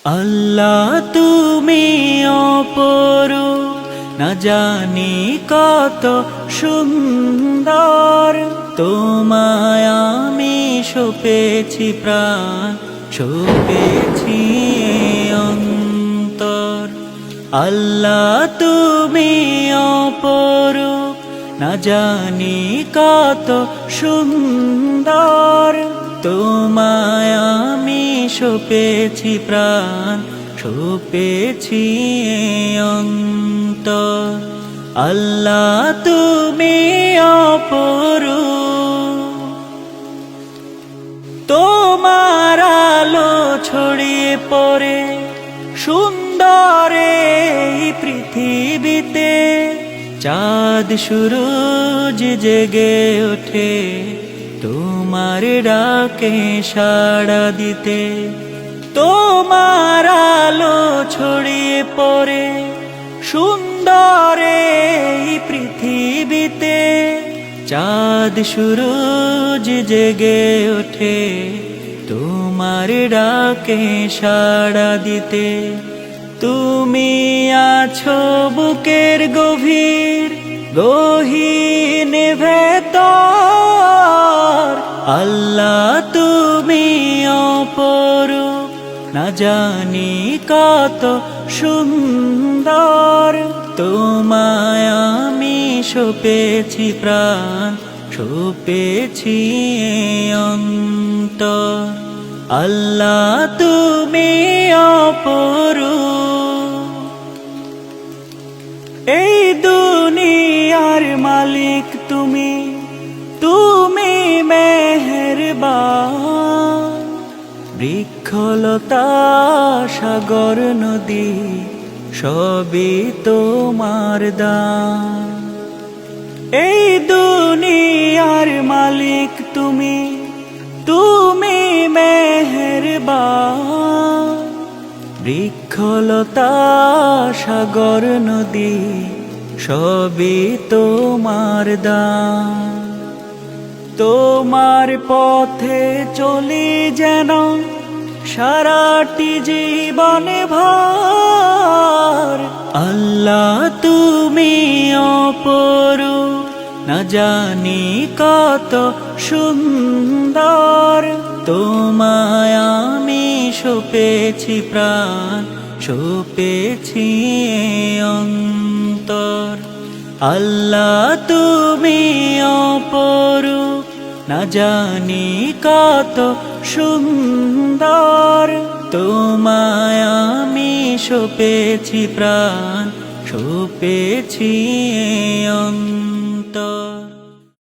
আল্লাহ তুমি অপরূপ, না জানি কত সুন্দর। তোমায় আমি সপেছি প্রাণ, সপেছি অন্তর। আল্লাহ তুমি অপরূপ, না জানি কত সুন্দর। তোমায় আমি সপেছি প্রাণ, সপেছি অন্তর। আল্লাহ তুমি অপরূপ, তোমার আলো ছড়িয়ে পড়ে সুন্দর এই পৃথিবীতে। চাঁদ সূরজ জেগে ওঠে তোমার ডাকে সাড়া দিতে। তোমার আলো ছড়িয়ে পড়ে সুন্দর এই পৃথিবীতে। চাঁদ সূরজ জেগে ওঠে তোমার ডাকে সাড়া দিতে। তুমি আছো বুকের গভীর গহীন ভেতর। আল্লাহ তুমি অপরূপ, না জানি কত সুন্দর। তোমায় আমি সপেছি প্রাণ, সপেছি অন্তর। আল্লাহ তুমি অপরূপ, এই দুনিয়ার মালিক তুমি, তুমি মেহেরবান। বৃক্ষলতা সাগর নদী সবই তোমার দান। এই দুনিয়ার মালিক তুমি, তুমি মেহেরবান। বৃক্ষলতা সাগর নদী সবই তোমার দান। তোমার পথে চলি যেন সারাটি জীবনে ভর। আল্লাহ তুমি অপরূপ, না জানি কত সুন্দর। তোমায় আমি সপেছি প্রাণ, সপেছি অন্তর। আল্লাহ তুমি অপরূপ, না জানি কত সুন্দর। তোমায় আমি সপেছি প্রাণ, সপেছি